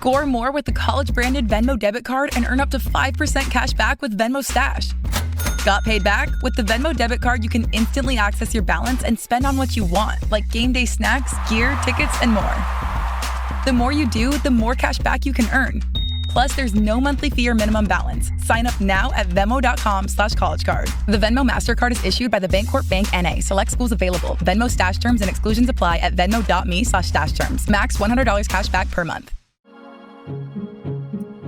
Score more with the college-branded Venmo debit card and earn up to 5% cash back with Venmo Stash. Got paid back? With the Venmo debit card, you can instantly access your balance and spend on what you want, like game day snacks, gear, tickets, and more. The more you do, the more cash back you can earn. Plus, there's no monthly fee or minimum balance. Sign up now at Venmo.com/collegecard. The Venmo MasterCard is issued by the Bancorp Bank N.A. Select schools available. Venmo Stash terms and exclusions apply at venmo.me/stash terms. Max $100 cash back per month.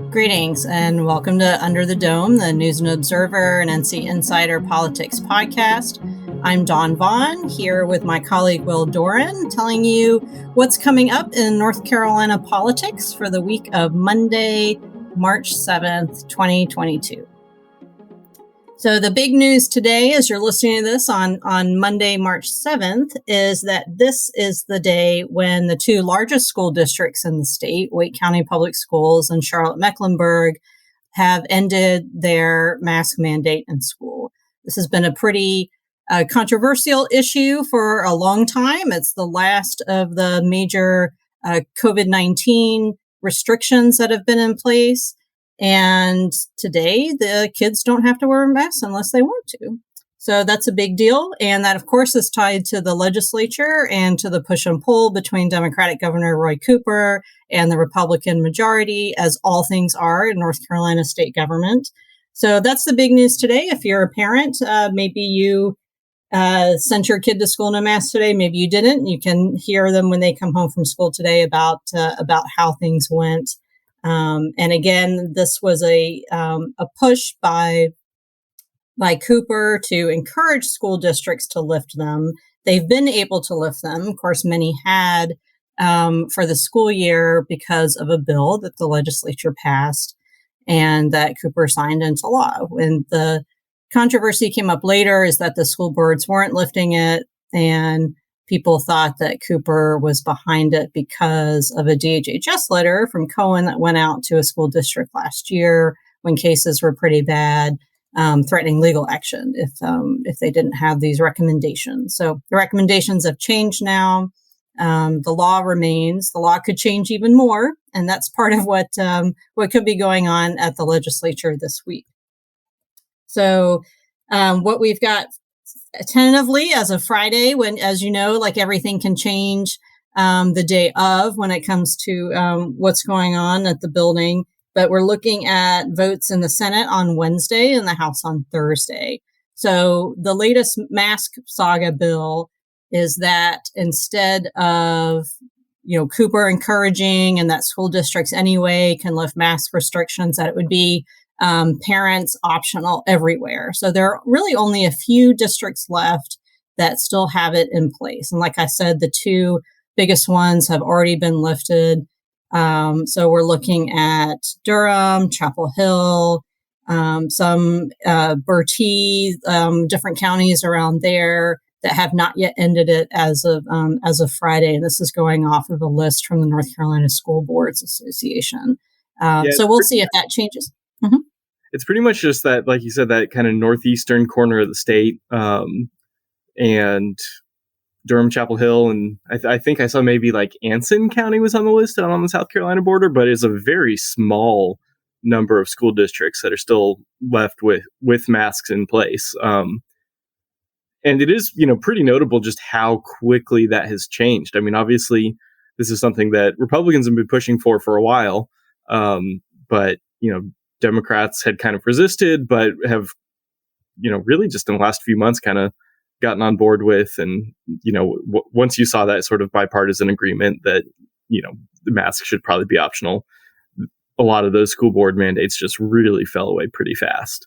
Greetings and welcome to Under the Dome, the News and Observer and NC Insider Politics podcast. I'm Dawn Vaughan, here with my colleague Will Doran, telling you what's coming up in North Carolina politics for the week of Monday, March 7th, 2022. So the big news today, as you're listening to this on Monday, March 7th, is that this is the day when the two largest school districts in the state, Wake County Public Schools and Charlotte-Mecklenburg, have ended their mask mandate in school. This has been a pretty controversial issue for a long time. It's the last of the major COVID-19 restrictions that have been in place. And today, the kids don't have to wear masks unless they want to. So that's a big deal. And that, of course, is tied to the legislature and to the push and pull between Democratic Governor Roy Cooper and the Republican majority, as all things are in North Carolina state government. So that's the big news today. If you're a parent, maybe you sent your kid to school in a mask today. Maybe you didn't. You can hear them when they come home from school today about how things went. And again, this was a push by Cooper to encourage school districts to lift them. They've been able to lift them. Of course, many had for the school year because of a bill that the legislature passed and that Cooper signed into law. When the controversy came up later is that the school boards weren't lifting it, and people thought that Cooper was behind it because of a DHHS letter from Cohen that went out to a school district last year when cases were pretty bad, threatening legal action if they didn't have these recommendations. So the recommendations have changed now. The law remains. The law could change even more, and that's part of what could be going on at the legislature this week. So what we've got tentatively as of Friday, when, as you know, like everything can change the day of when it comes to what's going on at the building. But we're looking at votes in the Senate on Wednesday and the House on Thursday. So the latest mask saga bill is that instead of, Cooper encouraging and that school districts anyway can lift mask restrictions, that it would be parents optional everywhere. So there are really only a few districts left that still have it in place. And like I said, the two biggest ones have already been lifted. So we're looking at Durham, Chapel Hill, some Bertie, different counties around there that have not yet ended it as of Friday. And this is going off of a list from the North Carolina School Boards Association. So we'll see if that changes. Mm-hmm. It's pretty much just that, like you said, that kind of northeastern corner of the state, and Durham, Chapel Hill, and I think I saw maybe like Anson County was on the list out on the South Carolina border, but it's a very small number of school districts that are still left with masks in place. And it is, pretty notable just how quickly that has changed. I mean, obviously, this is something that Republicans have been pushing for a while, but Democrats had kind of resisted, but have, really just in the last few months kind of gotten on board with. And, once you saw that sort of bipartisan agreement that, the mask should probably be optional, a lot of those school board mandates just really fell away pretty fast.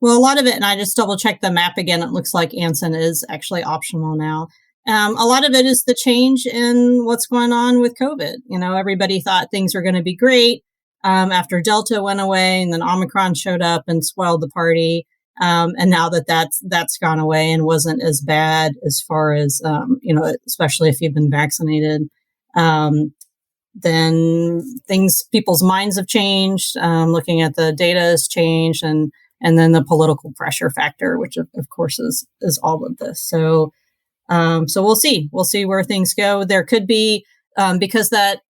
Well, a lot of it, and I just double checked the map again, it looks like Anson is actually optional now. A lot of it is the change in what's going on with COVID. Everybody thought things were going to be great. After Delta went away and then Omicron showed up and spoiled the party. And now that's gone away and wasn't as bad as far as, especially if you've been vaccinated, then people's minds have changed. Looking at the data has changed and then the political pressure factor, which of course is all of this. So we'll see where things go. There could be, because that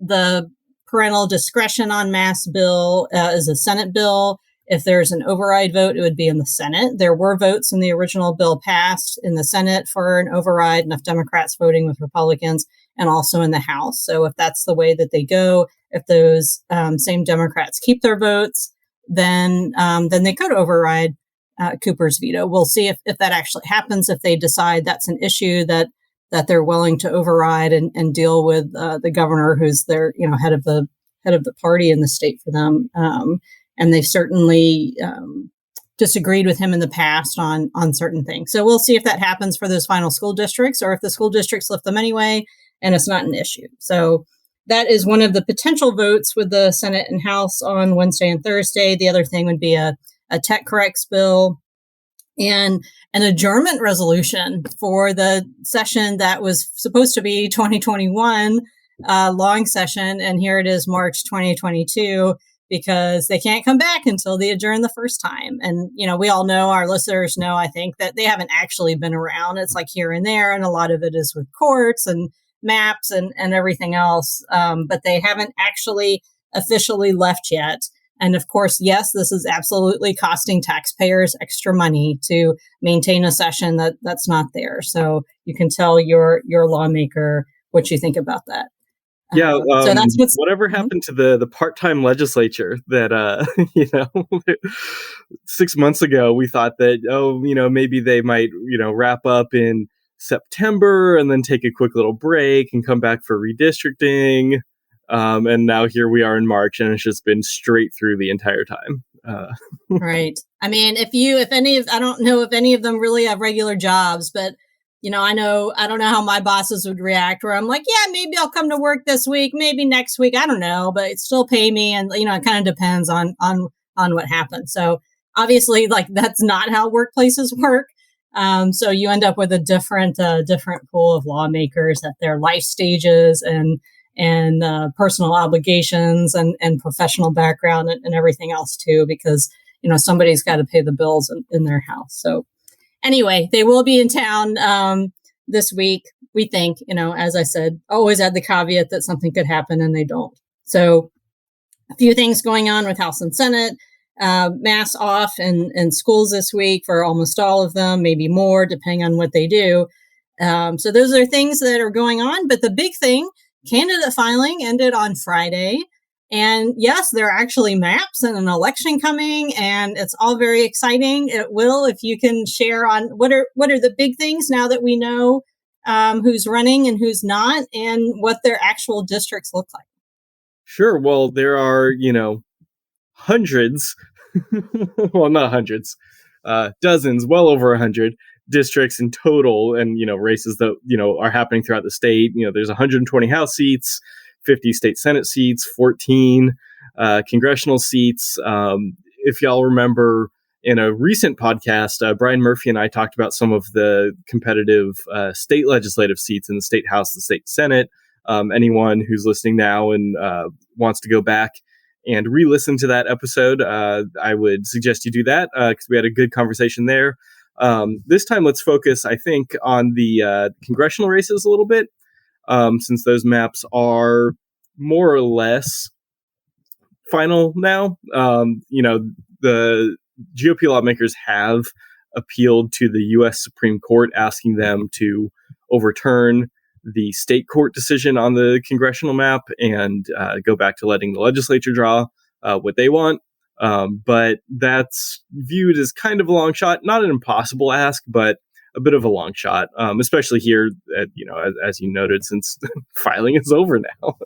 the parental discretion on mass bill is a Senate bill. If there's an override vote, it would be in the Senate. There were votes in the original bill passed in the Senate for an override, enough Democrats voting with Republicans, and also in the House. So if that's the way that they go, if those same Democrats keep their votes, then they could override Cooper's veto. We'll see if that actually happens, if they decide that's an issue that they're willing to override and deal with the governor, who's their head of the party in the state for them. And they've certainly disagreed with him in the past on certain things. So we'll see if that happens for those final school districts, or if the school districts lift them anyway and it's not an issue. So that is one of the potential votes with the Senate and House on Wednesday and Thursday. The other thing would be a tech corrects bill and an adjournment resolution for the session that was supposed to be 2021 long session. And here it is, March 2022. Because they can't come back until they adjourn the first time. And, we all know, our listeners know, I think, that they haven't actually been around. It's like here and there, and a lot of it is with courts and maps and everything else. But they haven't actually officially left yet. And of course, yes, this is absolutely costing taxpayers extra money to maintain a session that's not there. So you can tell your lawmaker what you think about that. Yeah, so that's whatever happened to the part-time legislature that 6 months ago we thought that maybe they might wrap up in September and then take a quick little break and come back for redistricting, and now here we are in March, and it's just been straight through the entire time. Right. I mean, I don't know if any of them really have regular jobs, but I don't know how my bosses would react, where I'm like, yeah, maybe I'll come to work this week, maybe next week. I don't know, but it still pay me. And, it kind of depends on what happens. So obviously, that's not how workplaces work. So you end up with a different pool of lawmakers at their life stages and personal obligations and professional background and everything else too, because, somebody's got to pay the bills in their house. So anyway, they will be in town this week, we think. As I said, always add the caveat that something could happen, and they don't. So a few things going on with House and Senate. Mass off in schools this week for almost all of them, maybe more, depending on what they do. So those are things that are going on. But the big thing, candidate filing ended on Friday. And yes, there are actually maps and an election coming, and it's all very exciting. It will, if you can share on what are the big things now that we know who's running and who's not, and what their actual districts look like. Sure. Well, there are, hundreds, well, not hundreds, dozens, well over 100 districts in total, and, races that, are happening throughout the state. There's 120 House seats, 50 state Senate seats, 14 congressional seats. If y'all remember, in a recent podcast, Brian Murphy and I talked about some of the competitive state legislative seats in the state House, the state Senate. Anyone who's listening now and wants to go back and re-listen to that episode, I would suggest you do that because we had a good conversation there. This time, let's focus, I think, on the congressional races a little bit. Since those maps are more or less final now. The GOP lawmakers have appealed to the U.S. Supreme Court, asking them to overturn the state court decision on the congressional map and go back to letting the legislature draw what they want. But that's viewed as kind of a long shot, not an impossible ask, but a bit of a long shot, especially here, as you noted, since filing is over now.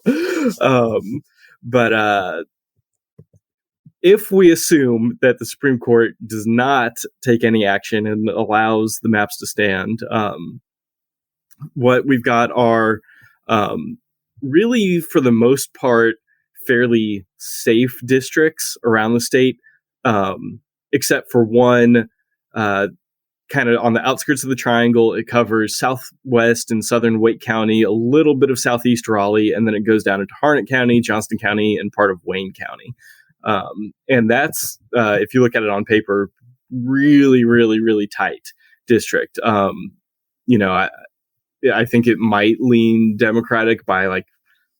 But if we assume that the Supreme Court does not take any action and allows the maps to stand, what we've got are really, for the most part, fairly safe districts around the state, except for one kind of on the outskirts of the triangle. It covers southwest and southern Wake County, a little bit of southeast Raleigh, and then it goes down into Harnett County, Johnston County, and part of Wayne County. And that's, if you look at it on paper, really, really, really tight district. I think it might lean Democratic by like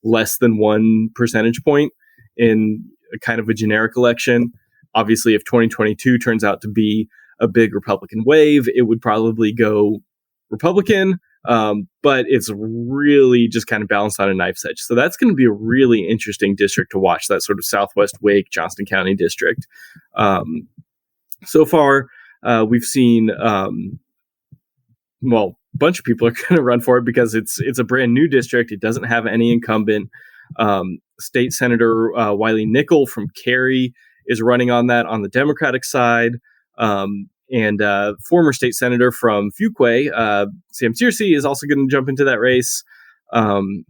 less than 1 percentage point in a kind of a generic election. Obviously, if 2022 turns out to be a big Republican wave, it would probably go Republican. But it's really just kind of balanced on a knife's edge. So that's going to be a really interesting district to watch, that sort of Southwest Wake, Johnston County district. So far, we've seen, a bunch of people are going to run for it because it's a brand new district. It doesn't have any incumbent. State Senator Wiley Nickel from Cary is running on that on the Democratic side. And former state senator from Fuquay, Sam Searcy, is also going to jump into that race. That's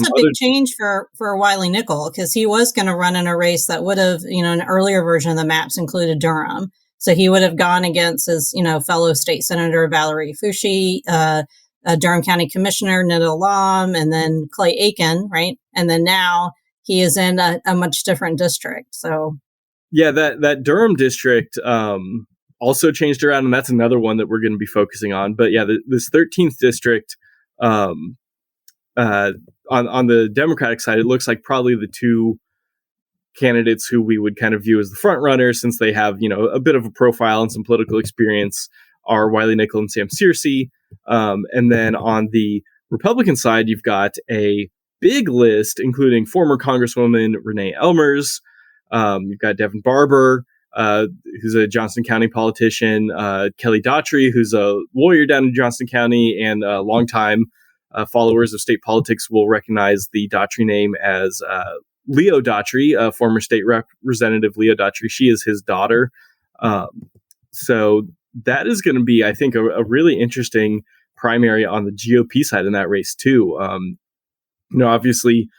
a big change for Wiley Nickel, because he was going to run in a race that would have, an earlier version of the maps included Durham. So he would have gone against his, fellow state senator Valerie Foushee, Durham County Commissioner Nida Alam, and then Clay Aiken, right? And then now he is in a much different district. So. Yeah, that Durham district also changed around, and that's another one that we're going to be focusing on. But yeah, this 13th district, on the Democratic side, it looks like probably the two candidates who we would kind of view as the front runners, since they have a bit of a profile and some political experience, are Wiley Nickel and Sam Searcy. And then on the Republican side, you've got a big list, including former Congresswoman Renee Elmers. You've got Devin Barber, who's a Johnston County politician, Kelly Daughtry, who's a lawyer down in Johnston County, and longtime followers of state politics will recognize the Daughtry name as Leo Daughtry, former state representative Leo Daughtry. She is his daughter. So that is going to be, I think, a really interesting primary on the GOP side in that race, too. Obviously,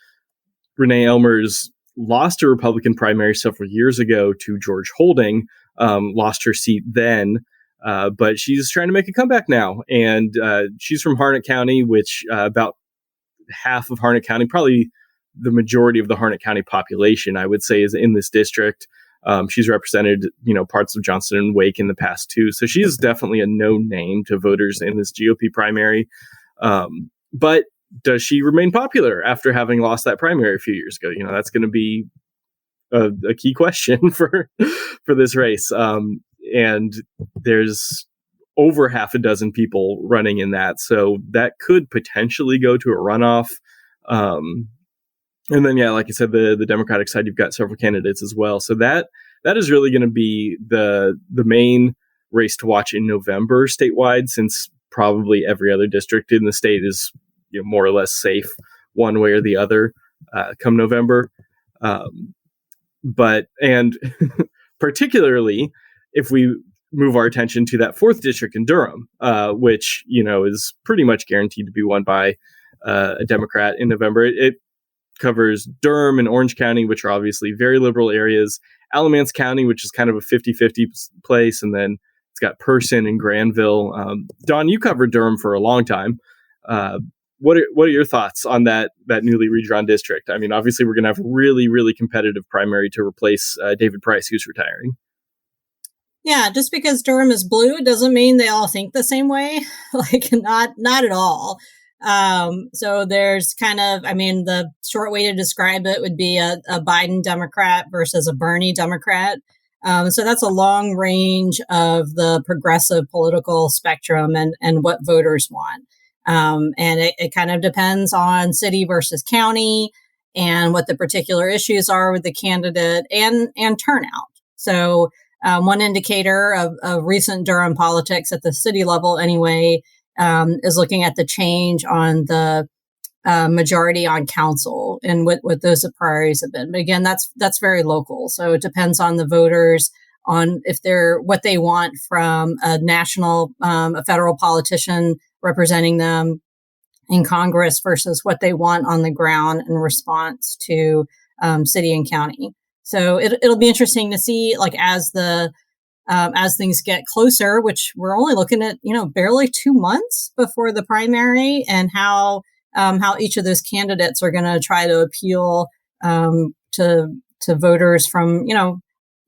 Renee Elmers lost a Republican primary several years ago to George Holding, lost her seat then, but she's trying to make a comeback now. And she's from Harnett County, which about half of Harnett County, probably the majority of the Harnett County population, I would say, is in this district. She's represented, parts of Johnston and Wake in the past too. So she is definitely a known name to voters in this GOP primary. But does she remain popular after having lost that primary a few years ago? That's going to be a key question for this race. And there's over half a dozen people running in that. So that could potentially go to a runoff. And then, yeah, like I said, the Democratic side, you've got several candidates as well. So that is really going to be the main race to watch in November statewide, since probably every other district in the state is more or less safe one way or the other come November. But particularly if we move our attention to that 4th district in Durham, which, is pretty much guaranteed to be won by a Democrat in November. It covers Durham and Orange County, which are obviously very liberal areas, Alamance County, which is kind of a 50-50 place, and then it's got Person and Granville. Don, you covered Durham for a long time. What are your thoughts on that newly redrawn district? I mean, obviously, we're going to have a really, really competitive primary to replace David Price, who's retiring. Yeah, just because Durham is blue doesn't mean they all think the same way. Not at all. So there's the short way to describe it would be a Biden Democrat versus a Bernie Democrat. So that's a long range of the progressive political spectrum and what voters want. And it kind of depends on city versus county and what the particular issues are with the candidate and turnout. So one indicator of recent Durham politics at the city level anyway is looking at the change on the majority on council and what those priorities have been. But again, that's very local. So it depends on the voters on what they want from a national, a federal politician representing them in Congress versus what they want on the ground in response to city and county. So it'll be interesting to see, as things get closer, which we're only looking at, barely 2 months before the primary, and how each of those candidates are going to try to appeal to voters from,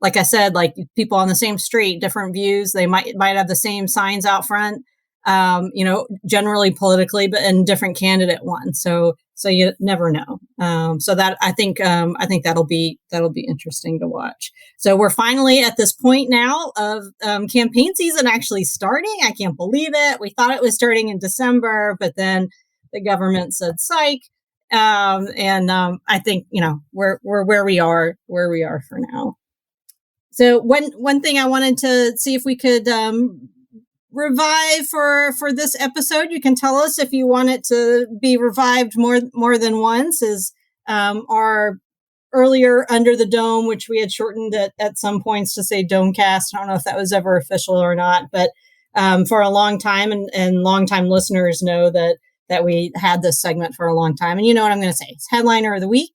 like I said, like people on the same street, different views. They might have the same signs out front, generally politically, but and different candidate won. So you never know. So that I think that'll be interesting to watch. So we're finally at this point now of campaign season actually starting. I can't believe it. We thought it was starting in December, but then the government said psych. I think we're where we are for now. So one thing I wanted to see if we could revive for this episode. You can tell us if you want it to be revived more than once. Is our earlier Under the Dome, which we had shortened at some points to say Domecast. I don't know if that was ever official or not, but for a long time, and longtime listeners know that we had this segment for a long time. And you know what I'm going to say? It's Headliner of the Week.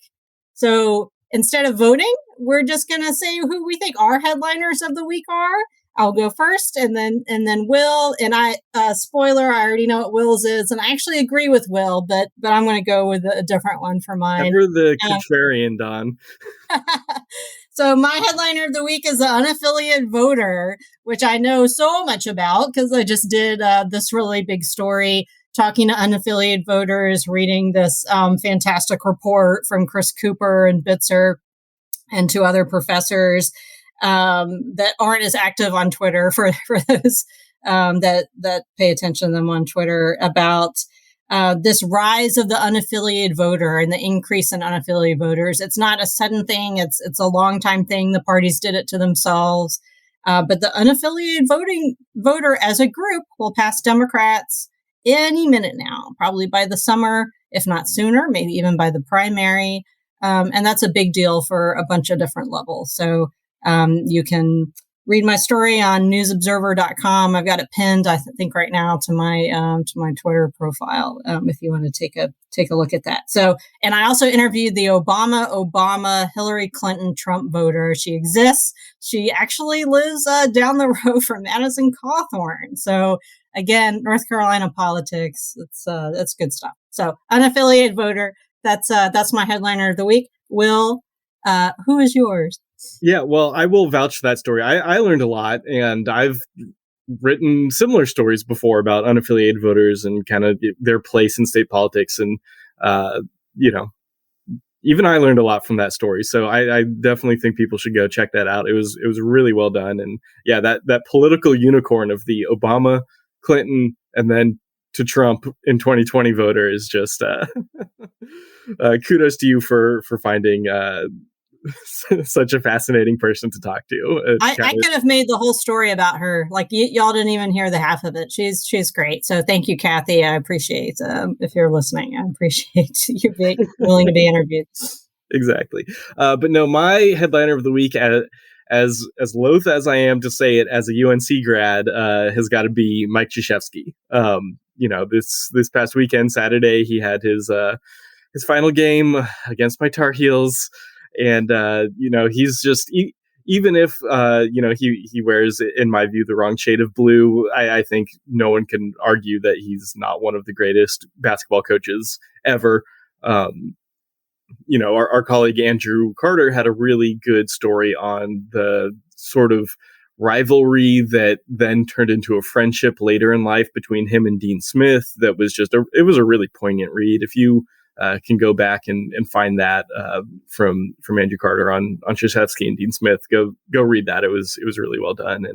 So instead of voting, we're just going to say who we think our headliners of the week are. I'll go first, and then Will. And spoiler, I already know what Will's is, and I actually agree with Will, but I'm going to go with a different one for mine. Ever the contrarian, Don. So my headliner of the week is the unaffiliated voter, which I know so much about because I just did this really big story talking to unaffiliated voters, reading this fantastic report from Chris Cooper and Bitzer and two other professors that aren't as active on Twitter for those that pay attention to them on Twitter about this rise of the unaffiliated voter and the increase in unaffiliated voters. It's not a sudden thing. It's a long time thing. The parties did it to themselves. But the unaffiliated voter as a group will pass Democrats any minute now, probably by the summer, if not sooner, maybe even by the primary. And that's a big deal for a bunch of different levels. So you can read my story on newsobserver.com. I've got it pinned, I think, right now to my Twitter profile. If you want to take a look at that. So, and I also interviewed the Obama, Hillary Clinton, Trump voter. She exists. She actually lives down the road from Madison Cawthorn. So again, North Carolina politics. It's good stuff. So unaffiliated voter. That's my headliner of the week. Will, who is yours? Yeah, well, I will vouch for that story. I learned a lot, and I've written similar stories before about unaffiliated voters and kind of their place in state politics. And, even I learned a lot from that story. So I definitely think people should go check that out. It was really well done. And yeah, that political unicorn of the Obama, Clinton, and then to Trump in 2020 voter is just kudos to you for finding such a fascinating person to talk to. I could have made the whole story about her. Like y'all didn't even hear the half of it. She's great. So thank you, Kathy. I appreciate if you're listening. I appreciate you being willing to be interviewed. Exactly. But no, my headliner of the week, as loath as I am to say it, as a UNC grad, has got to be Mike Krzyzewski. This past weekend, Saturday, he had his final game against my Tar Heels. And, he's just, even if, he wears, in my view, the wrong shade of blue, I think no one can argue that he's not one of the greatest basketball coaches ever. Our colleague Andrew Carter had a really good story on the sort of rivalry that then turned into a friendship later in life between him and Dean Smith. That was it was a really poignant read. If you can go back and find that from Andrew Carter on Krzyzewski and Dean Smith. Go read that. It was really well done.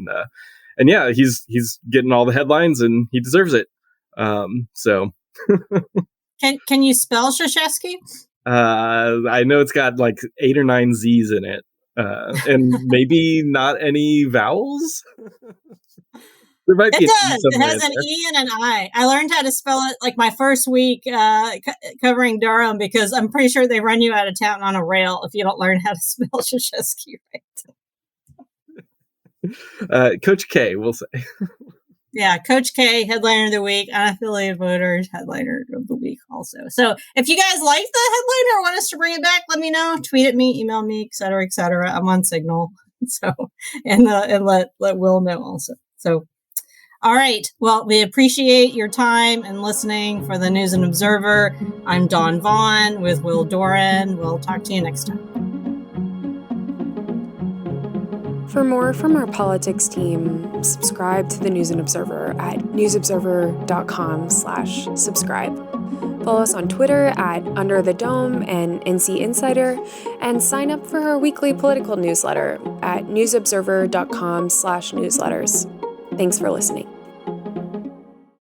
And yeah, he's getting all the headlines and he deserves it. So can you spell Krzyzewski? I know it's got like 8 or 9 Z's in it, and maybe not any vowels. There might be it does. It has an E and an I. I learned how to spell it like my first week covering Durham because I'm pretty sure they run you out of town on a rail if you don't learn how to spell Krzyzewski right. Coach K, we'll say. Yeah, Coach K, headliner of the week, unaffiliated voters, headliner of the week also. So if you guys like the headliner or want us to bring it back, let me know. Tweet at me, email me, et cetera, et cetera. I'm on Signal. So, and let Will know also. So, all right. Well, we appreciate your time and listening for the News and Observer. I'm Dawn Vaughan with Will Doran. We'll talk to you next time. For more from our politics team, subscribe to the News and Observer at newsobserver.com/subscribe. Follow us on Twitter at Under the Dome and NC Insider, and sign up for our weekly political newsletter at newsobserver.com/newsletters. Thanks for listening.